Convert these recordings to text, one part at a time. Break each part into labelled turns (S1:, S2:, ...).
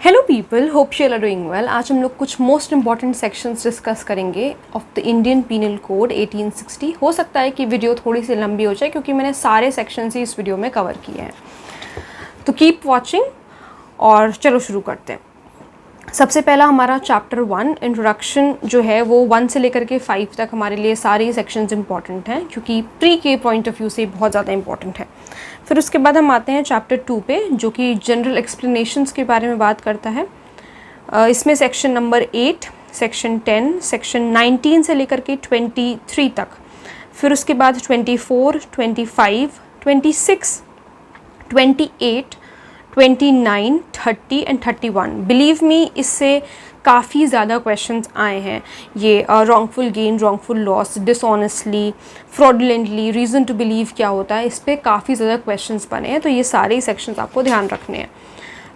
S1: Hello people, hope you are doing well. आज हम लोग कुछ मोस्ट इंपॉर्टेंट सेक्शंस डिस्कस करेंगे of the Indian penal code 1860। हो सकता है कि वीडियो थोड़ी सी लंबी हो जाए क्योंकि मैंने सारे सेक्शंस ही इस वीडियो में कवर किए हैं। तो कीप वॉचिंग और चलो शुरू करते हैं। सबसे पहला हमारा चैप्टर 1 इंट्रोडक्शन जो है वो 1 से लेकर के 5 तक हमारे लिए सारे सेक्शंस इंपॉर्टेंट हैं क्योंकि प्री के पॉइंट ऑफ व्यू से बहुत ज़्यादा इंपॉर्टेंट है। फिर उसके बाद हम आते हैं चैप्टर 2 पे जो कि जनरल एक्सप्लेनेशंस के बारे में बात करता है। इसमें सेक्शन नंबर 8, सेक्शन 10, सेक्शन 19 से लेकर के 23 तक। फिर उसके बाद 24, 25, 26, 28, 29, 30 एंड 31। बिलीव मी, इससे काफ़ी ज़्यादा क्वेश्चंस आए हैं। ये wrongful gain, wrongful loss, dishonestly, fraudulently, reason to believe क्या होता है, इस पर काफ़ी ज़्यादा क्वेश्चंस बने हैं। तो ये सारे सेक्शंस आपको ध्यान रखने हैं।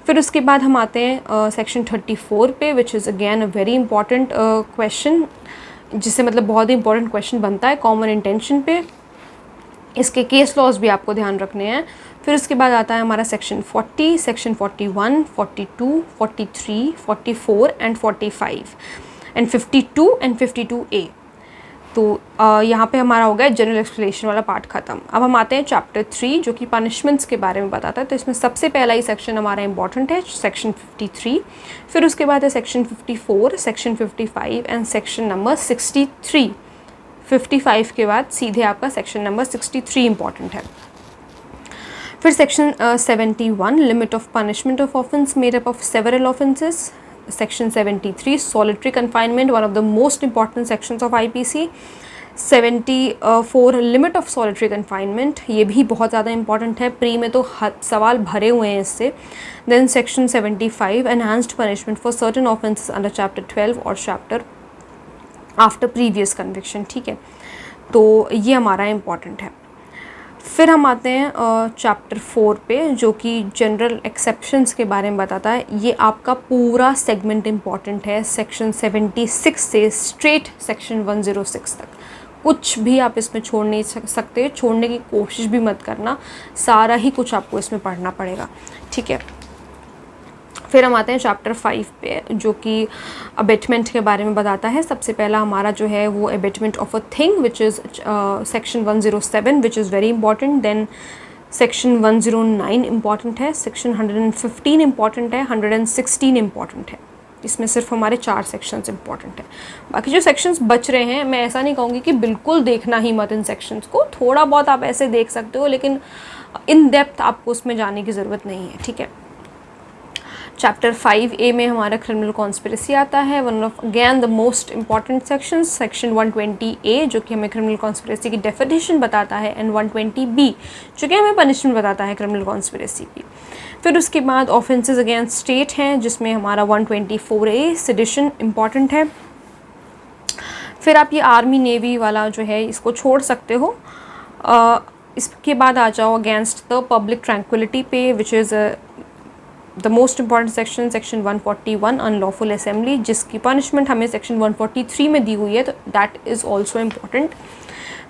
S1: फिर उसके बाद हम आते हैं सेक्शन 34 पे, which is again a very important question, जिससे मतलब बहुत ही इंपॉर्टेंट क्वेश्चन बनता है कॉमन इंटेंशन पे। इसके केस लॉज भी आपको ध्यान रखने हैं। फिर उसके बाद आता है हमारा section 40, section 41, 42, 43, 44 and 45 and 52 and 52A। तो यहाँ पे हमारा हो गया जनरल एक्सप्लेनेशन वाला पार्ट ख़त्म। अब हम आते हैं चैप्टर 3 जो कि पनिशमेंट्स के बारे में बताता है। तो इसमें सबसे पहला ही सेक्शन हमारा इंपॉर्टेंट है, सेक्शन 53। फिर उसके बाद है section 54, section 55 and section number 63। 55 के बाद सीधे आपका सेक्शन नंबर 63 इंपॉर्टेंट है। फिर section 71 limit of punishment of offence made up of several offences. Section 73 solitary confinement, one of the most important sections of IPC. 74 limit of solitary confinement, ये भी बहुत ज़्यादा इंपॉर्टेंट है, प्री में तो सवाल भरे हुए हैं इससे। Then section 75 enhanced punishment for certain offences under chapter 12 और चैप्टर आफ्टर प्रीवियस कन्विक्शन। ठीक है, तो ये हमारा इम्पॉर्टेंट है। फिर हम आते हैं चैप्टर 4 पे जो कि जनरल एक्सेप्शंस के बारे में बताता है। ये आपका पूरा सेगमेंट इम्पॉर्टेंट है, सेक्शन 76 से स्ट्रेट सेक्शन 106 तक। कुछ भी आप इसमें छोड़ नहीं सकते, छोड़ने की कोशिश भी मत करना, सारा ही कुछ आपको इसमें पढ़ना पड़ेगा। ठीक है, फिर हम आते हैं चैप्टर 5 पे जो कि अबेटमेंट के बारे में बताता है। सबसे पहला हमारा जो है वो abetment of a thing which is section 107 which is very important. Then section 109 important है, सेक्शन 115 इंपॉर्टेंट है, 116 इंपॉर्टेंट है। इसमें सिर्फ हमारे 4 सेक्शंस इंपॉर्टेंट है। बाकी जो सेक्शंस बच रहे हैं, मैं ऐसा नहीं कहूँगी कि बिल्कुल देखना ही मत इन सेक्शंस को, थोड़ा बहुत आप ऐसे देख सकते हो, लेकिन इन डेप्थ आपको उसमें जाने की ज़रूरत नहीं है। ठीक है, चैप्टर 5A में हमारा क्रिमिनल कॉन्स्पिरेसी आता है, one of again the most important section. Section 120A जो कि हमें क्रिमिनल कॉन्स्पिरेसी की डेफिनेशन बताता है, एंड 120B जो कि हमें पनिशमेंट बताता है क्रिमिनल कॉन्स्पिरेसी की। फिर उसके बाद ऑफेंसेस अगेंस्ट स्टेट हैं जिसमें हमारा 124A सेडिशन इंपॉर्टेंट है। फिर आप ये आर्मी नेवी वाला जो है इसको छोड़ सकते हो। इसके बाद आ जाओ अगेंस्ट द पब्लिक ट्रैंक्विलिटी पे which is the most important section, section 141 unlawful assembly, जिसकी पनिशमेंट हमें सेक्शन 143 में दी हुई है, तो दैट इज़ ऑल्सो इम्पॉर्टेंट।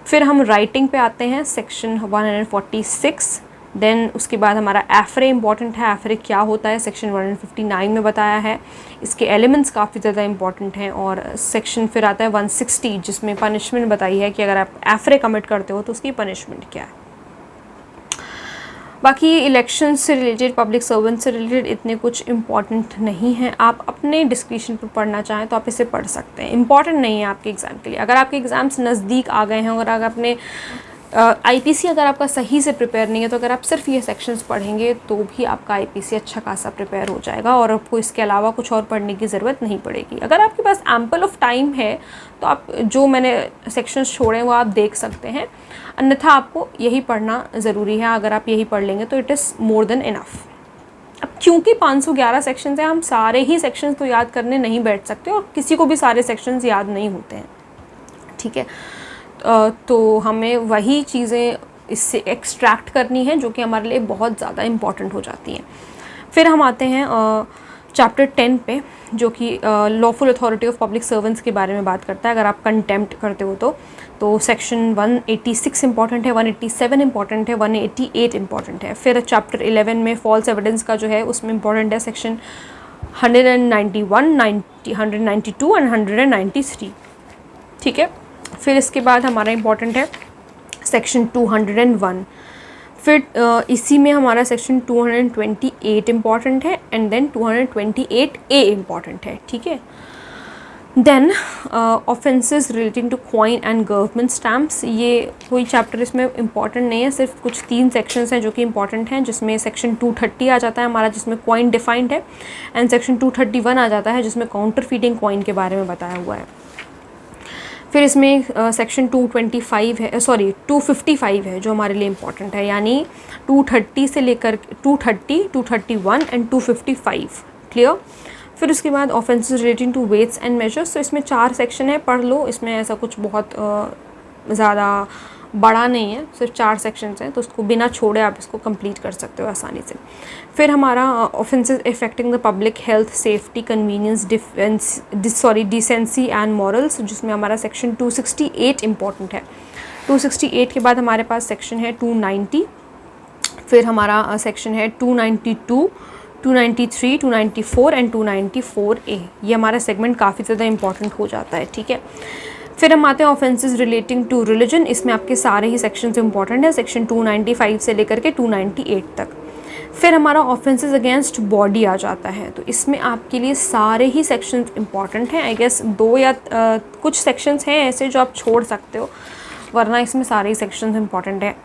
S1: फिर हम राइटिंग पे आते हैं, सेक्शन 146। देन उसके बाद हमारा एफरे इंपॉर्टेंट है। एफरे क्या होता है सेक्शन 159 में बताया है, इसके एलिमेंट्स काफ़ी ज़्यादा इंपॉर्टेंट हैं। और सेक्शन फिर आता है 160 जिसमें पनिशमेंट बताई है कि अगर आप एफरे कमिट करते हो तो उसकी पनिशमेंट क्या है। बाकी इलेक्शन से रिलेटेड, पब्लिक सर्वेंट से रिलेटेड इतने कुछ इंपॉर्टेंट नहीं हैं। आप अपने डिस्क्रिप्शन पर पढ़ना चाहें तो आप इसे पढ़ सकते हैं, इंपॉर्टेंट नहीं है आपके एग्ज़ाम के लिए। अगर आपके एग्ज़ाम्स नज़दीक आ गए हैं और अगर आपने आईपीसी अगर आपका सही से प्रिपेयर नहीं है तो अगर आप सिर्फ ये सेक्शंस पढ़ेंगे तो भी आपका आईपीसी अच्छा खासा प्रिपेयर हो जाएगा और आपको इसके अलावा कुछ और पढ़ने की ज़रूरत नहीं पड़ेगी। अगर आपके पास एम्पल ऑफ टाइम है तो आप जो मैंने सेक्शंस छोड़े हैं वो आप देख सकते हैं, अन्यथा आपको यही पढ़ना ज़रूरी है। अगर आप यही पढ़ लेंगे तो it is more than enough. अब क्योंकि 511 सेक्शंस हैं, हम सारे ही सेक्शंस तो याद करने नहीं बैठ सकते और किसी को भी सारे सेक्शंस याद नहीं होते हैं। ठीक है, तो हमें वही चीज़ें इससे एक्सट्रैक्ट करनी है जो कि हमारे लिए बहुत ज़्यादा इम्पॉर्टेंट हो जाती हैं। फिर हम आते हैं चैप्टर 10 पे जो कि lawful authority of public servants के बारे में बात करता है। अगर आप कंटेम्प्ट करते हो तो सेक्शन 186 इंपॉर्टेंट है, 187 इंपॉर्टेंट है, 188 इंपॉर्टेंट है। फिर चैप्टर 11 में फॉल्स एविडेंस का जो है उसमें इंपॉर्टेंट है सेक्शन 191, 90, 192 एंड 193। ठीक है, फिर इसके बाद हमारा इम्पॉर्टेंट है सेक्शन 201। फिर इसी में हमारा सेक्शन 228 इम्पॉर्टेंट है एंड देन 228A इम्पॉर्टेंट है। ठीक है, then offences relating to coin and government stamps, ये कोई चैप्टर इसमें इम्पॉर्टेंट नहीं है, सिर्फ कुछ 3 सेक्शंस हैं जो कि इम्पॉर्टेंट हैं, जिसमें सेक्शन 230 आ जाता है हमारा जिसमें कॉइन डिफाइंड है, एंड सेक्शन 231 आ जाता है जिसमें काउंटर फीटिंग कॉइन के बारे में बताया हुआ है। फिर इसमें सेक्शन 225 है, 255 है जो हमारे लिए इम्पॉर्टेंट है, यानी 230 से लेकर 230, 231 एंड 255। क्लियर। फिर उसके बाद offences relating to weights and measures, तो इसमें 4 सेक्शन है, पढ़ लो, इसमें ऐसा कुछ बहुत ज़्यादा बड़ा नहीं है, सिर्फ 4 सेक्शंस हैं, तो उसको बिना छोड़े आप इसको कंप्लीट कर सकते हो आसानी से। फिर हमारा offences affecting the public health, safety, convenience, decency and morals, जिसमें हमारा सेक्शन 268 इम्पॉर्टेंट है। 268 के बाद हमारे पास सेक्शन है 290, फिर हमारा सेक्शन है 292, 293, 294 एंड 294A। ये हमारा सेगमेंट काफ़ी ज़्यादा इंपॉर्टेंट हो जाता है। ठीक है, फिर हम आते हैं ऑफेंसेस रिलेटिंग टू रिलीजन, इसमें आपके सारे ही सेक्शंस इंपॉर्टेंट है, सेक्शन 295 से लेकर के 298 तक। फिर हमारा ऑफेंसेस अगेंस्ट बॉडी आ जाता है, तो इसमें आपके लिए सारे ही सेक्शंस इंपॉर्टेंट हैं। आई गेस 2 या कुछ सेक्शंस हैं ऐसे जो आप छोड़ सकते हो, वरना इसमें सारे ही सेक्शंस इंपॉर्टेंट हैं।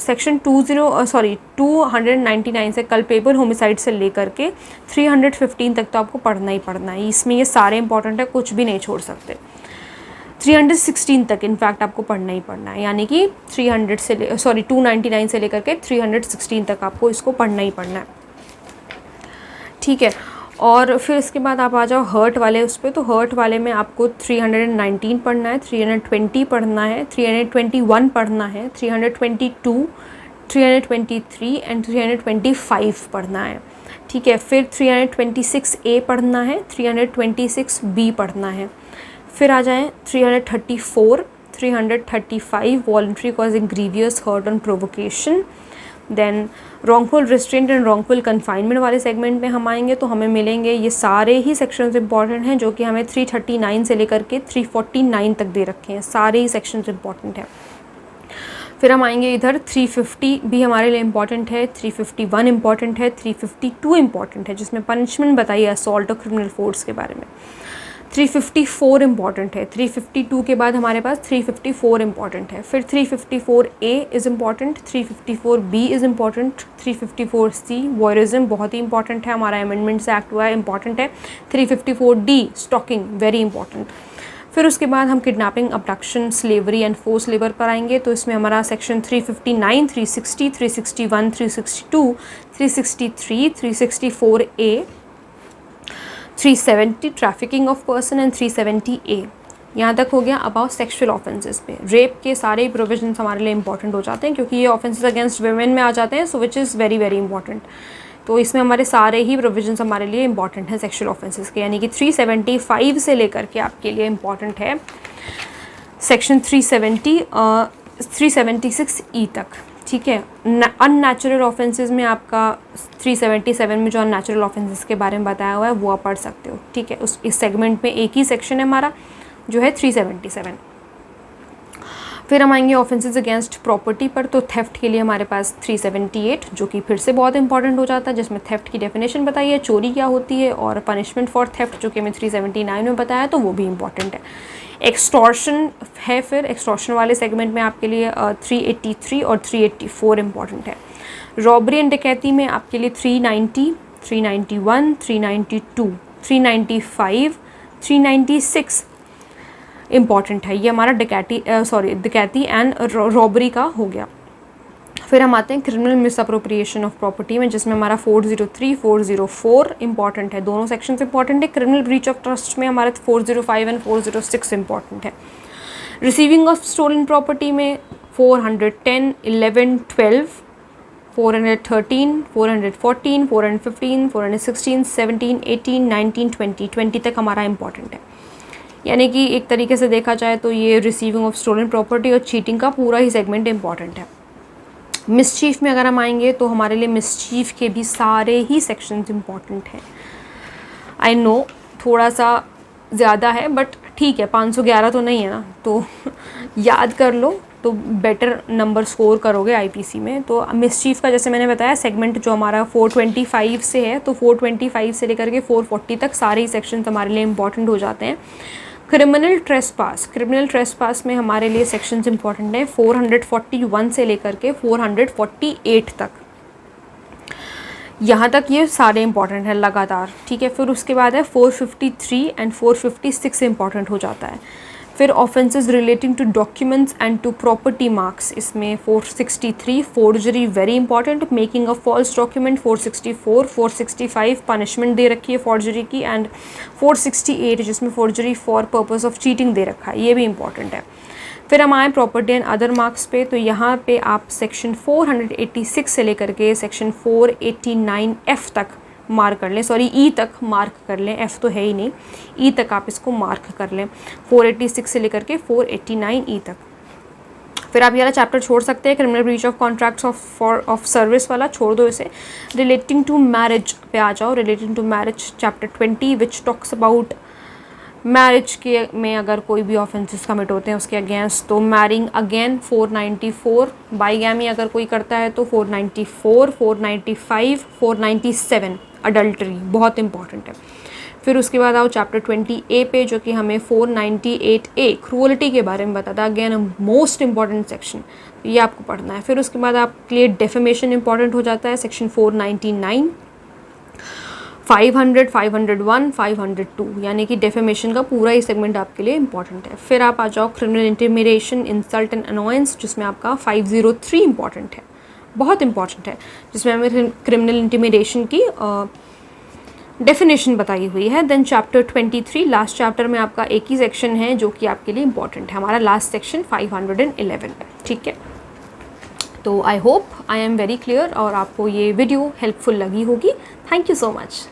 S1: सेक्शन 299 से कल्पेबल होमिसाइड से लेकर के 315 तक तो आपको पढ़ना ही पढ़ना है, इसमें ये सारे इंपॉर्टेंट है, कुछ भी नहीं छोड़ सकते। 316 तक इनफैक्ट आपको पढ़ना ही पढ़ना है, यानी कि 299 से लेकर के 316 तक आपको इसको पढ़ना ही पढ़ना है। ठीक है, और फिर इसके बाद आप आ जाओ हर्ट वाले उस पर, तो हर्ट वाले में आपको 319 पढ़ना है, 320 पढ़ना है, 321 पढ़ना है, 322, 323 एंड 325 पढ़ना है। ठीक है, फिर 326A पढ़ना है, 326B पढ़ना है। फिर आ जाएँ 334, 335 voluntary causing grievous hurt on provocation. Then wrongful restraint and wrongful confinement वाले सेगमेंट में हम आएंगे तो हमें मिलेंगे ये सारे ही सेक्शंस इंपॉर्टेंट हैं, जो कि हमें 339 से लेकर के 349 तक दे रखे हैं, सारे ही सेक्शंस इंपॉर्टेंट हैं। फिर हम आएंगे इधर 350 भी हमारे लिए इम्पॉर्टेंट है, 351 इम्पॉर्टेंट है, 352 इम्पॉर्टेंट है जिसमें पनिशमेंट बताइए असॉल्ट और क्रिमिनल फोर्स के बारे में। 354 इम्पॉर्टेंट है, 352 के बाद हमारे पास 354 इम्पॉर्टेंट है। फिर 354A is important, 354B is important, 354C voyeurism बहुत ही इंपॉर्टेंट है, हमारा अमेंडमेंट से एक्ट हुआ है, इंपॉर्टेंट है। 354D stocking very important. फिर उसके बाद हम kidnapping, abduction, slavery and force labour पर आएंगे, तो इसमें हमारा section 359, 360, 361, 362, 363, 364A, 370 trafficking of person and 370A। यहाँ तक हो गया अबाउट सेक्सुअल ऑफेंसेस पे। रेप के सारे ही प्रोविजंस हमारे लिए इंपॉर्टेंट हो जाते हैं क्योंकि ये ऑफेंसेस अगेंस्ट वेमेन में आ जाते हैं, so which is very very important. तो इसमें हमारे सारे ही प्रोविजंस हमारे लिए इंपॉर्टेंट हैं सेक्सुअल ऑफेंसेस के, यानी कि 375 से लेकर के आपके लिए इंपॉर्टेंट है सेक्शन 376E तक। ठीक है, अननेचुरल ऑफेंसेस में आपका 377 में जो अननेचुरल ऑफेंसेस के बारे में बताया हुआ है वो आप पढ़ सकते हो। ठीक है, इस सेगमेंट में एक ही सेक्शन है हमारा जो है 377। फिर हम आएंगे ऑफेंसेस अगेंस्ट प्रॉपर्टी पर, तो थेफ्ट के लिए हमारे पास 378 जो कि फिर से बहुत इंपॉर्टेंट हो जाता है, जिसमें थेफ्ट की डेफिनेशन बताई है, चोरी क्या होती है, और पनिशमेंट फॉर थेफ्ट जो कि हमें 379 में बताया, तो वो भी इंपॉर्टेंट है। एक्सटॉर्शन है, फिर एक्सटॉर्शन वाले सेगमेंट में आपके लिए 383 और 384 इम्पॉर्टेंट है। रॉबरी एंड डकैती में आपके लिए 390, 391, 392, 395, 396 इम्पॉर्टेंट है। ये हमारा डकैती एंड रॉबरी का हो गया। फिर हम आते हैं क्रिमिनल मिसअप्रोप्रिएशन ऑफ प्रॉपर्टी में, जिसमें हमारा 403, 404 इंपॉर्टेंट है, दोनों सेक्शंस इंपॉर्टेंट है। क्रिमिनल ब्रीच ऑफ ट्रस्ट में हमारा 405 एंड 406 इंपॉर्टेंट है। रिसीविंग ऑफ स्टोलन प्रॉपर्टी में 410, 11, 12, 413, 414, 415, 416, 17, 18, 19, 20 तक हमारा इंपॉर्टेंट है। यानी कि एक तरीके से देखा जाए तो ये रिसीविंग ऑफ स्टोलन प्रॉपर्टी और चीटिंग का पूरा ही सेगमेंट इंपॉर्टेंट है। मिसचीफ में अगर हम आएंगे तो हमारे लिए मिसचीफ के भी सारे ही सेक्शंस इम्पॉर्टेंट हैं। आई नो थोड़ा सा ज़्यादा है बट ठीक है, 511 तो नहीं है ना, तो याद कर लो तो बेटर नंबर स्कोर करोगे आईपीसी में। तो मिसचीफ का जैसे मैंने बताया सेगमेंट जो हमारा 425 से है, तो 425 से लेकर के 440 तक सारे ही सेक्शंस हमारे लिए इम्पॉर्टेंट हो जाते हैं। क्रिमिनल ट्रेसपास में हमारे लिए सेक्शंस इंपॉर्टेंट हैं 441 से लेकर के 448 तक, यहाँ तक ये सारे इंपॉर्टेंट हैं लगातार, ठीक है। फिर उसके बाद है 453 एंड 456 इंपॉर्टेंट हो जाता है। फिर offences relating to documents and to property marks, इसमें 463 forgery very important, making a false document 464, 465 punishment दे रखी है फॉर्जरी की, एंड 468 जिसमें forgery for purpose of cheating दे रखा है, ये भी इंपॉर्टेंट है। फिर हम आए प्रॉपर्टी एंड अदर मार्क्स पे, तो यहाँ पे आप सेक्शन 486 से लेकर के सेक्शन 489F तक मार्क कर लें, सॉरी ई तक मार्क कर लें, एफ़ तो है ही नहीं, ई तक आप इसको मार्क कर लें, 486 से लेकर के 489 ई तक। फिर आप ये वाला चैप्टर छोड़ सकते हैं, criminal breach of contracts of service वाला छोड़ दो इसे। रिलेटिंग टू मैरिज पे आ जाओ, relating to marriage chapter 20 which talks about marriage के में अगर कोई भी ऑफेंसेस कमिट होते हैं उसके अगेंस्ट, तो मैरिंग अगेन 494, बाईगैमी अगर कोई करता है तो 494, 495, 497 अडल्ट्री बहुत इंपॉर्टेंट है। फिर उसके बाद आओ चैप्टर 20A पे जो कि हमें 498A क्रूअलिटी के बारे में बताता है, अगेन मोस्ट इंपॉर्टेंट सेक्शन, ये आपको पढ़ना है। फिर उसके बाद आपके लिए डेफेमेशन इंपॉर्टेंट हो जाता है, सेक्शन 499, 500, 501, 502, यानी कि डेफेमेशन का पूरा ही सेगमेंट आपके लिए इंपॉर्टेंट है। फिर आप आ जाओ criminal intimidation, insult and annoyance, जिसमें आपका 503 इंपॉर्टेंट है, बहुत इंपॉर्टेंट है, जिसमें हमें क्रिमिनल इंटिमिडेशन की डेफिनेशन बताई हुई है। देन चैप्टर 23 लास्ट चैप्टर में आपका एक ही सेक्शन है जो कि आपके लिए इंपॉर्टेंट है, हमारा लास्ट सेक्शन 511, ठीक है। तो I hope I am very clear और आपको ये वीडियो हेल्पफुल लगी होगी। Thank you so much.